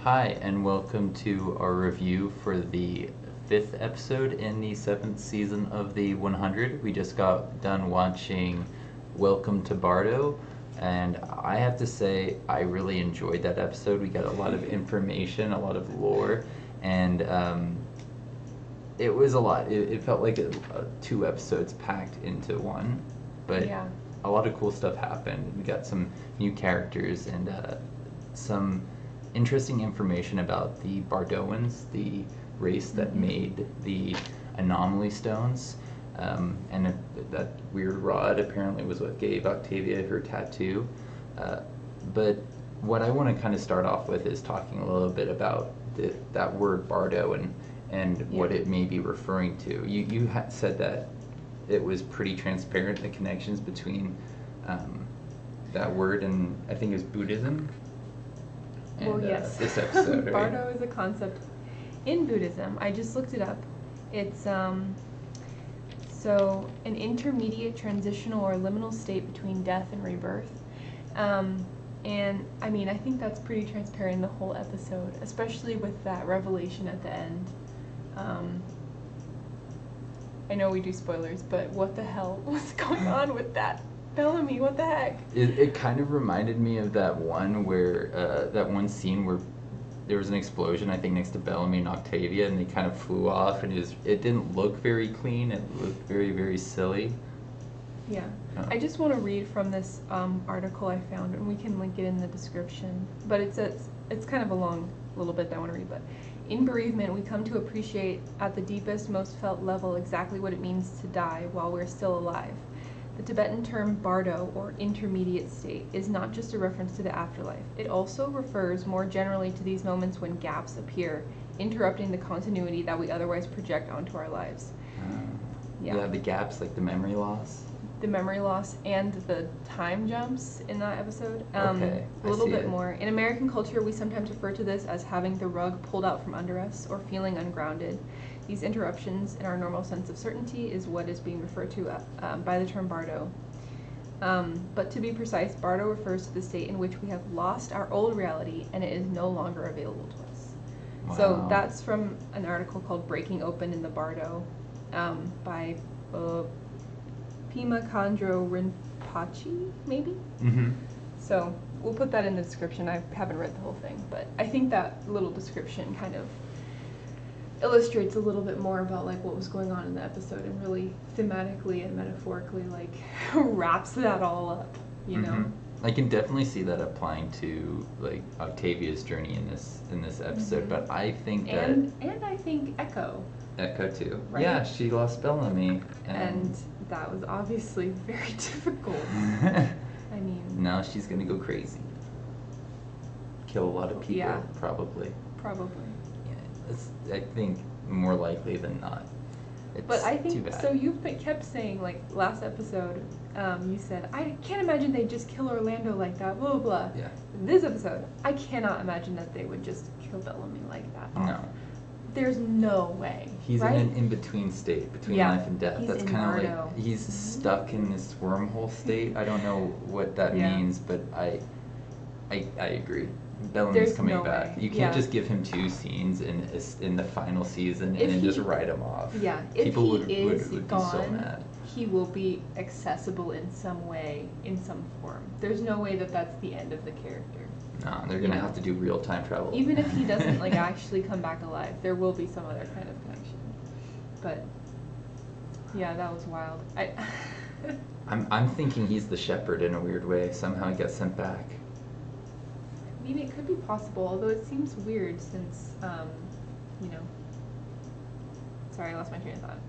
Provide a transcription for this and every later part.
Hi, and welcome to our review for the fifth episode in the seventh season of the 100. We just got done watching Welcome to Bardo, and I have to say, I really enjoyed that episode. We got a lot of information, a lot of lore, and it was a lot. It felt like two episodes packed into one, but Yeah. a lot of cool stuff happened. We got some new characters and some interesting information about the Bardoans, the race that made the anomaly stones. And that weird rod apparently was what gave Octavia her tattoo. But what I want to kind of start off with is talking a little bit about that word Bardo and what it may be referring to. You had said that it was pretty transparent, the connections between that word and I think it was Buddhism. And, Well, yes. This episode, right? Bardo is a concept in Buddhism. I just looked it up. It's so an intermediate transitional or liminal state between death and rebirth. And I mean, I think that's pretty transparent in the whole episode, especially with that revelation at the end. I know we do spoilers, but what the hell was going on with that? Bellamy, what the heck? It kind of reminded me of that one where that one scene where there was an explosion, I think next to Bellamy and Octavia, and they kind of flew off, and it didn't look very clean. It looked very, very silly. Yeah. I just want to read from this article I found, and we can link it in the description. But it's kind of a long little bit that I want to read. But in bereavement, we come to appreciate at the deepest, most felt level exactly what it means to die while we're still alive. The Tibetan term bardo, or intermediate state, is not just a reference to the afterlife. It also refers more generally to these moments when gaps appear, interrupting the continuity that we otherwise project onto our lives. Yeah, the gaps, like the memory loss. The memory loss and the time jumps in that episode. Okay, a little I see bit it. more. In American culture, we sometimes refer to this as having the rug pulled out from under us or feeling ungrounded. These interruptions in our normal sense of certainty is what is being referred to by the term bardo. But to be precise, bardo refers to the state in which we have lost our old reality and it is no longer available to us. Wow. So that's from an article called Breaking Open in the Bardo by Pema Khandro Rinpoche, maybe? Mm-hmm. So we'll put that in the description. I haven't read the whole thing, but I think that little description kind of illustrates a little bit more about like what was going on in the episode and really thematically and metaphorically like wraps that all up, you know? I can definitely see that applying to like Octavia's journey in this episode, but I think that And I think Echo. Echo too. Right? Yeah, she lost Bellamy, And that was obviously very difficult. I mean, now she's gonna go crazy, kill a lot of people, Yeah. probably. probably. Yeah, I think more likely than not. It's But I too think, bad. so you kept saying, like, last episode, you said, I can't imagine they'd just kill Orlando like that, blah, blah, blah. Yeah. This episode, I cannot imagine that they would just kill Bellamy like that. No. There's no way, He's right? in an in-between state between Yeah, life and death. he's That's in kind of Bardo. like he's stuck in this wormhole state. I don't know what that Yeah. means, but I agree. Bellamy's There's coming no back. way. You can't Yeah. just give him two scenes in the final season If and then he- just write him off. Yeah, if People he would is be so gone, mad. he will be accessible in some way, in some form. There's no way that that's the end of the character. No, they're gonna Yeah. have to do real time travel. Even if he doesn't like actually come back alive, there will be some other kind of connection. But yeah, that was wild. I'm thinking he's the shepherd in a weird way. Somehow he got sent back. I mean, it could be possible, although it seems weird since, you know. Sorry, I lost my train of thought.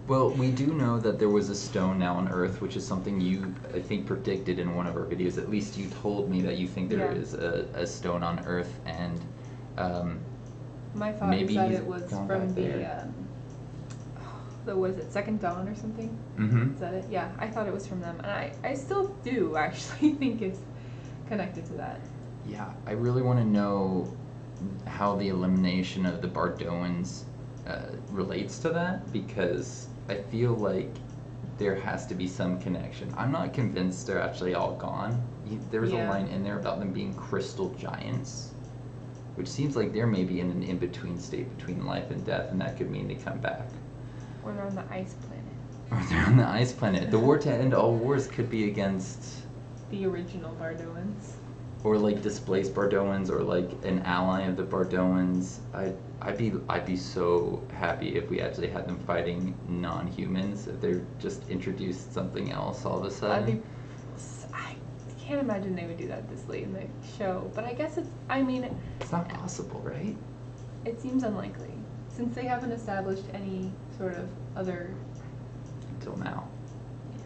Well, we do know that there was a stone now on Earth, which is something you, I think, predicted in one of our videos. At least you told me that you think there Yeah. is a stone on Earth, and My thought maybe is that he's it was gone from back the, there. what is it, Second Dawn or something? Mm-hmm. Is that it? Yeah, I thought it was from them. And I still do actually think it's connected to that. Yeah, I really want to know how the elimination of the Bardoans relates to that, because I feel like there has to be some connection. I'm not convinced they're actually all gone. There was a Yeah. line in there about them being crystal giants. which seems like they're maybe in an in-between state between life and death, and that could mean they come back. Or they're on the ice planet. Or they're on the ice planet. The war to end all wars could be against... the original Bardoans. Or like displaced Bardoans, or like an ally of the Bardoans. I'd be so happy if we actually had them fighting non-humans. If they're just introduced something else all of a sudden. I can't imagine they would do that this late in the show. But I guess it's not possible, right? It seems unlikely, since they haven't established any sort of other... Until now. Yeah.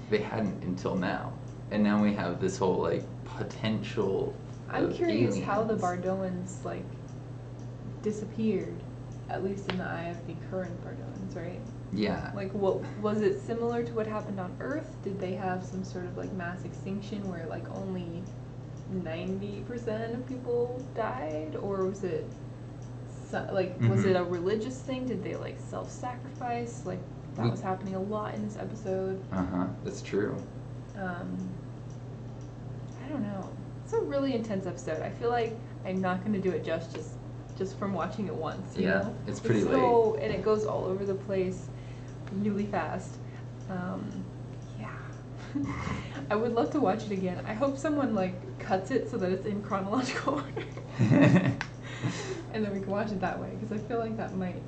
They hadn't until now. And now we have this whole, like, potential I'm curious aliens. how the Bardoans, like, disappeared, at least in the eye of the current Bardoans, right? Yeah. Like, what was it similar to what happened on Earth? Did they have some sort of, like, mass extinction where, like, only 90% of people died? Or was it, was it a religious thing? Did they, like, self-sacrifice? Like, that was happening a lot in this episode. That's true. I don't know. It's a really intense episode. I feel like I'm not going to do it justice just from watching it once. You know? It's pretty late. And it goes all over the place really fast. Yeah. I would love to watch it again. I hope someone, like, cuts it so that it's in chronological order. And then we can watch it that way, because I feel like that might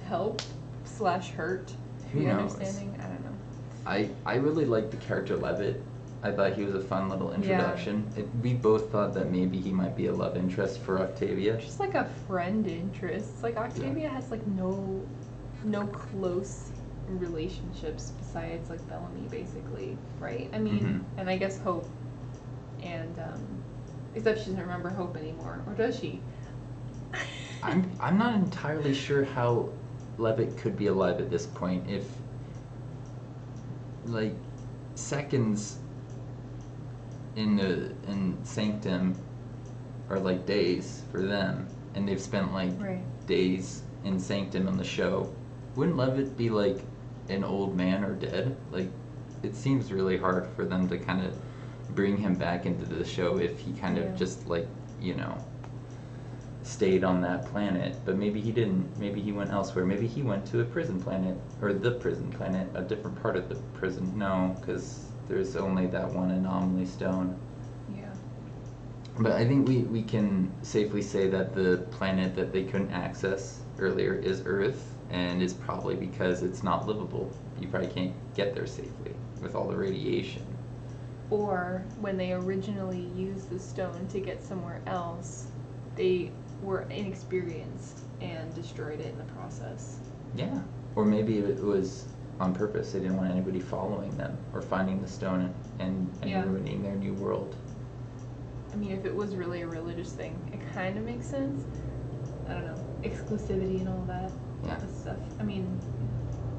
help / hurt Who the knows? understanding. I don't know. I really liked the character Levitt. I thought he was a fun little introduction. We both thought that maybe he might be a love interest for Octavia. Just like a friend interest. Like Octavia has like no close relationships besides like Bellamy, basically, right? I mean, and I guess Hope, and except she doesn't remember Hope anymore, or does she? I'm not entirely sure how Levitt could be alive at this point. If like seconds in Sanctum are like days for them, and they've spent like days in Sanctum on the show, wouldn't Levitt be like an old man or dead? Like, it seems really hard for them to kind of bring him back into the show if he kind of just like, you know, stayed on that planet. But maybe he didn't. Maybe he went elsewhere. Maybe he went to a prison planet, or the prison planet, a different part of the prison. No, because there's only that one anomaly stone. Yeah. But I think we can safely say that the planet that they couldn't access earlier is Earth, and is probably because it's not livable. You probably can't get there safely with all the radiation. Or when they originally used the stone to get somewhere else, they were inexperienced and destroyed it in the process. Yeah. Or maybe it was on purpose. They didn't want anybody following them or finding the stone and ruining their new world. I mean, if it was really a religious thing, it kind of makes sense. I don't know. Exclusivity and all that stuff. I mean...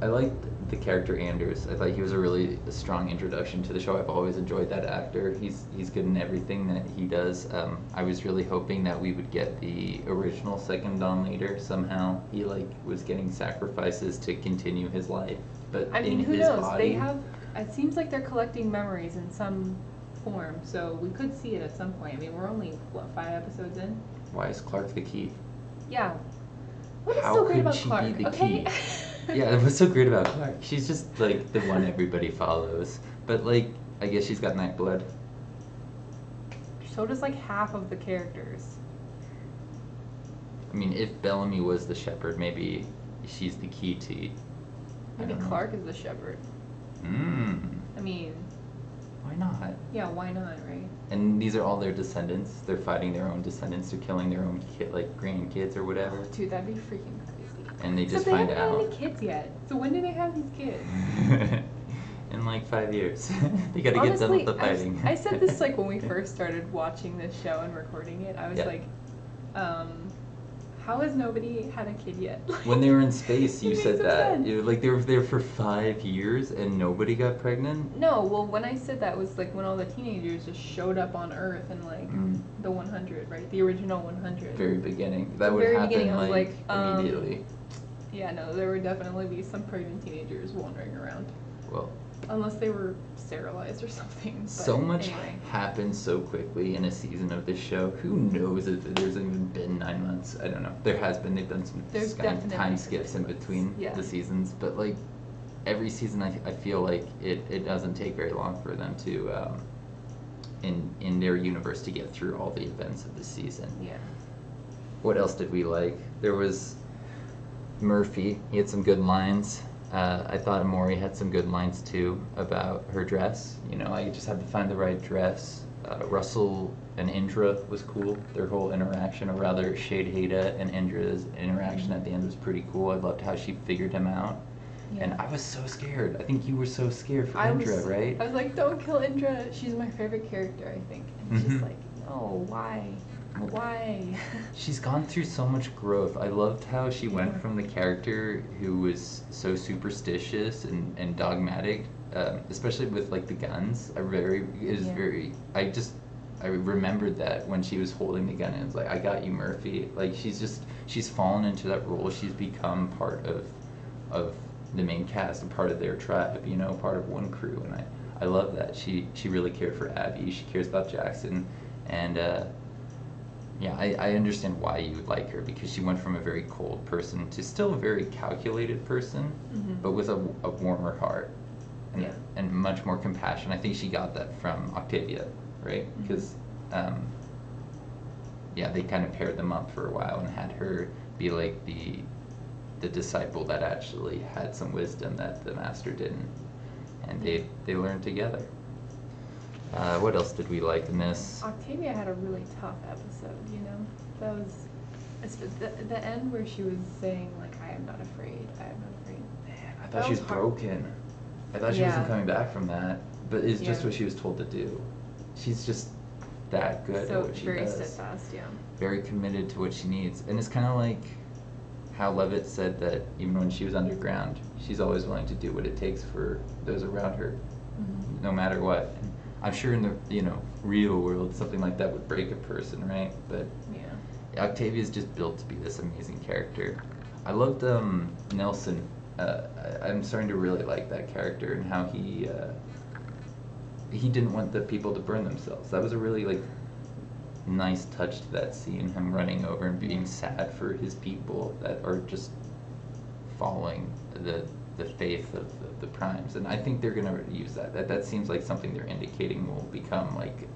I liked the character Anders. I thought he was a really strong introduction to the show. I've always enjoyed that actor. He's good in everything that he does. I was really hoping that we would get the original Second Dawn leader somehow. He was getting sacrifices to continue his life, but I mean, in who his knows? body. They have. It seems like they're collecting memories in some form, so we could see it at some point. I mean, we're only 5 episodes in. Why is Clark the key? Yeah. What is How so great could about she Clark? be the Okay. key? Yeah, what's so great about Clark? She's just like the one everybody follows. But I guess she's got night blood. So does like half of the characters. I mean, if Bellamy was the shepherd, maybe she's the key to... Maybe Clark is the shepherd. I mean... Why not? Yeah, why not, right? And these are all their descendants. They're fighting their own descendants. They're killing their own grandkids or whatever. Oh, dude, that'd be freaking crazy. And they just find out. They haven't had any kids yet. So when do they have these kids? In 5 years. They gotta get done with the fighting. I said this when we first started watching this show and recording it. I was like, how has nobody had a kid yet? When they were in space, you said that. Sense. You they were there for 5 years and nobody got pregnant? No, well, when I said that was when all the teenagers just showed up on Earth in the 100, right? The original 100. Very beginning. That would happen immediately. immediately. Yeah, no, there would definitely be some pregnant teenagers wandering around. Well, unless they were sterilized or something. But So much anyway. happens so quickly in a season of this show. Who knows if there's even been 9 months? I don't know. There has been. They've done some There's kind of definitely time some skips in sequence. between Yeah. the seasons, but like every season, I feel like it doesn't take very long for them to in their universe to get through all the events of the season. Yeah. What else did we like? There was Murphy. He had some good lines. I thought Amori had some good lines too about her dress. You know, I just had to find the right dress. Russell and Indra was cool. Their whole interaction, or rather Shade Hada and Indra's interaction at the end was pretty cool. I loved how she figured him out. Yeah. And I was so scared. I think you were so scared for I Indra, was, right? I was like, don't kill Indra. She's my favorite character, I think. And it's Mhm. just like, no, why? Why? She's gone through so much growth. I loved how she went Yeah. from the character who was so superstitious and dogmatic, especially with like the guns. I remembered that when she was holding the gun and it was like, I got you, Murphy. Like she's fallen into that role. She's become part of the main cast and part of their tribe, you know, part of one crew. And I love that. She really cared for Abby. She cares about Jackson. And yeah, I understand why you would like her, because she went from a very cold person to still a very calculated person, Mhm. but with a warmer heart and, Yeah. and much more compassion. I think she got that from Octavia, right? Mhm. Because, yeah, they kind of paired them up for a while and had her be like the disciple that actually had some wisdom that the master didn't. And they learned together. What else did we like in this? Octavia had a really tough episode, you know? That was the end where she was saying, like, I am not afraid, I am not afraid. Man, I That thought she was was hard. broken. I thought she wasn't Yeah. coming back from that. But it's just Yeah. what she was told to do. She's just that good So at what she very does. steadfast, yeah. Very committed to what she needs. And it's kind of like how Levitt said that even when she was underground, she's always willing to do what it takes for those around her, Mhm. no matter what. And I'm sure in the real world, something like that would break a person, right? But Yeah. Octavia's just built to be this amazing character. I loved Nelson. I'm starting to really like that character and how he didn't want the people to burn themselves. That was a really like nice touch to that scene. Him running over and being sad for his people that are just following the faith of the primes, and I think they're gonna use that. That seems like something they're indicating will become like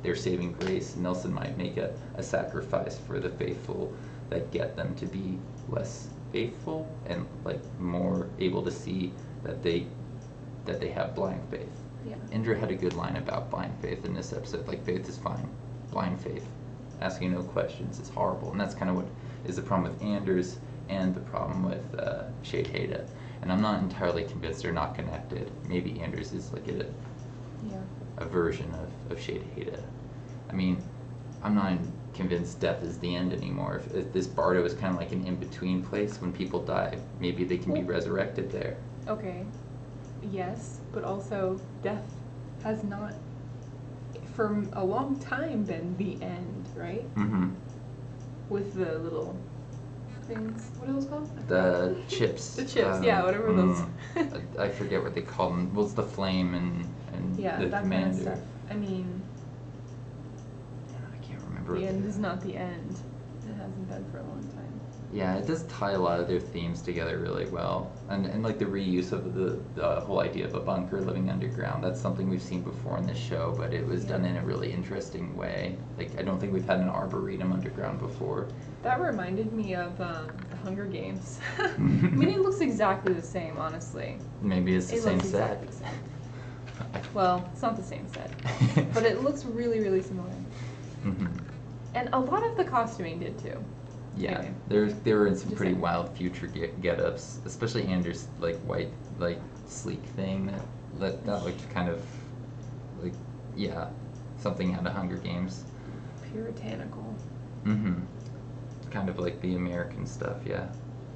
their saving grace. Nelson might make a sacrifice for the faithful that get them to be less faithful and like more able to see that they have blind faith. Yeah. Indra had a good line about blind faith in this episode. Like, faith is fine, blind faith, asking no questions is horrible, and that's kind of what is the problem with Anders and the problem with Shade Hada. And I'm not entirely convinced they're not connected. Maybe Anders is like a version of Shade Hada. I mean, I'm not convinced death is the end anymore. If this Bardo is kind of like an in-between place when people die, maybe they can be resurrected there. Okay. Yes, but also death has not, for a long time, been the end, right? Mm-hmm. With the little things. What are those called? The chips. The chips, yeah, whatever those. I forget what they call them. Well, it's the flame and Yeah, the that commander. kind of stuff. I mean, I can't remember. the what end they- is not the end. It hasn't been for a long time. Yeah, it does tie a lot of their themes together really well, and like the reuse of the whole idea of a bunker living underground. That's something we've seen before in this show, but it was done in a really interesting way. Like, I don't think we've had an arboretum underground before. That reminded me of the Hunger Games. I mean, it looks exactly the same, honestly. Maybe it's the It same looks set. exactly the same. Well, it's not the same set, but it looks really, really similar. Mhm. And a lot of the costuming did too. Yeah, Anyway. they were in some Just pretty saying. wild future get-ups, especially Anders' like white, like sleek thing that looked kind of like, yeah, something out of Hunger Games. Puritanical. Mm-hmm. Kind of like the American stuff, yeah,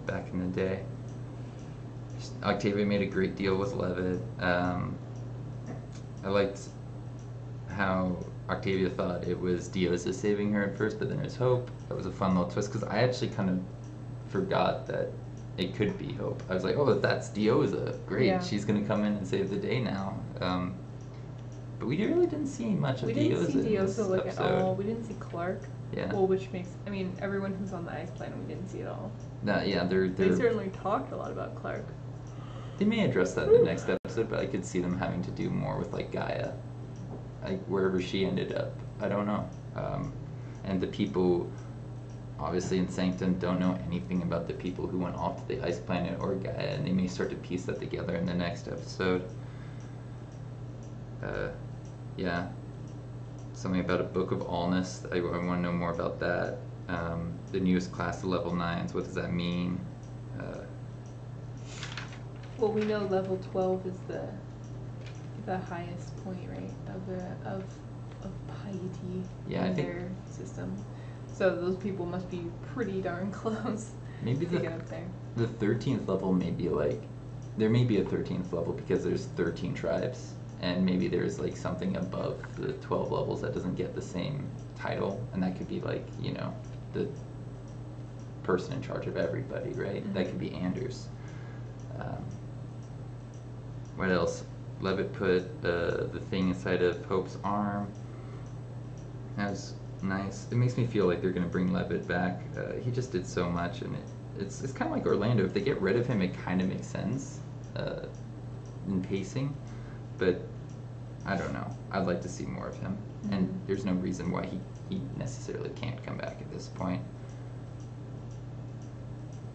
back in the day. Octavia made a great deal with Levitt. I liked how Octavia thought it was Diosa saving her at first, but then it was Hope. That was a fun little twist, because I actually kind of forgot that it could be Hope. I was like, oh, that's Dioza. Great, Yeah. she's gonna come in and save the day now. But we really didn't see much of We Dioza didn't see in this Dioza like episode. at all. We didn't see Clark. Yeah. Well, which makes, I mean, everyone who's on the ice planet we didn't see at all. Yeah, they're They certainly talked a lot about Clark. They may address that in the next episode, but I could see them having to do more with like Gaia, like wherever she ended up. I don't know. And the people, obviously in Sanctum, don't know anything about the people who went off to the ice planet or Gaia, and they may start to piece that together in the next episode. Yeah. Something about a Book of Allness. I want to know more about that. The newest class of level 9s. What does that mean? Well, we know level 12 is the highest point, right, of piety Yeah, I in think their system. So those people must be pretty darn close maybe to get up there. the 13th level may be like, there may be a 13th level because there's 13 tribes, and maybe there's like something above the 12 levels that doesn't get the same title, and that could be like, you know, the person in charge of everybody, right? Mm-hmm. That could be Anders. What else? Levitt put the thing inside of Hope's arm. That's nice. It makes me feel like they're going to bring Levitt back. He just did so much, and it's kind of like Orlando. If they get rid of him, it kind of makes sense in pacing, but I don't know. I'd like to see more of him, and there's no reason why he necessarily can't come back at this point.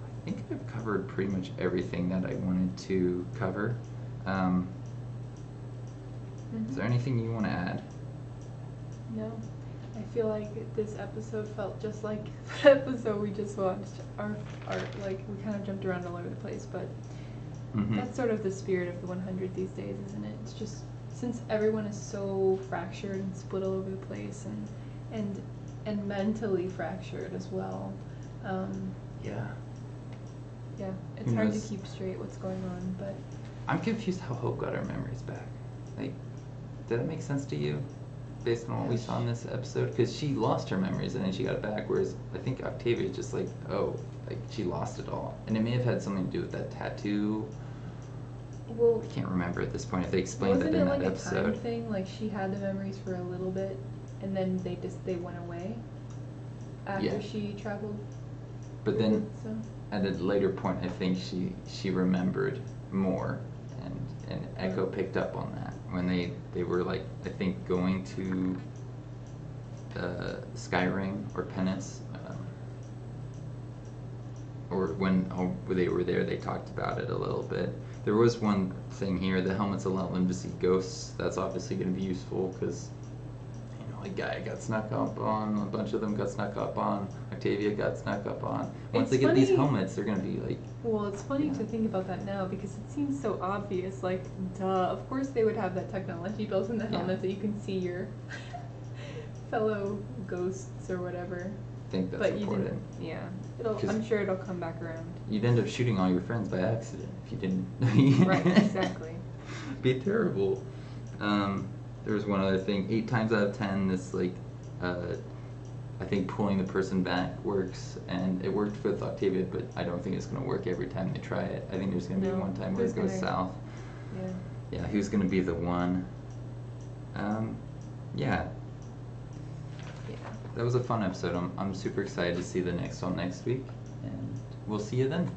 I think I've covered pretty much everything that I wanted to cover. Is there anything you want to add? No. I feel like this episode felt just like the episode we just watched. Our like, we kind of jumped around all over the place, but that's sort of the spirit of the 100 these days, isn't it? It's just, since everyone is so fractured and split all over the place, and mentally fractured as well. Yeah. Yeah, it's hard to keep straight what's going on, but I'm confused how Hope got her memories back. Like, did that make sense to you, based on what we saw in this episode? Because she lost her memories and then she got it back, whereas I think Octavia just like, oh, like she lost it all. And it may have had something to do with that tattoo. well, I can't remember at this point if they explained that wasn't in it like that a episode. time thing? Like she had the memories for a little bit, and then they went away after she traveled. But then So at a later point, I think she remembered more, and Echo picked up on that when they were like, I think going to Skyring or Penance, or when they were there, they talked about it a little bit. There was one thing here: the helmets allow them to see ghosts. That's obviously going to be useful because, you know, a guy got snuck up on, a bunch of them got snuck up on, Octavia got snuck up on. Once they get these helmets, they're going to be like... Well, it's funny to think about that now because it seems so obvious. Like, duh, of course they would have that technology built in the helmets that you can see your fellow ghosts or whatever. I think that's but important. You didn't, yeah. I'm sure it'll come back around. You'd end up shooting all your friends by accident if you didn't. Right, exactly. Be terrible. There was one other thing. 8 times out of 10, this like, I think pulling the person back works, and it worked with Octavia, but I don't think it's going to work every time they try it. I think there's going to be one time where it goes south. Yeah. Yeah, who's going to be the one? Yeah. That was a fun episode. I'm super excited to see the next one next week, and we'll see you then.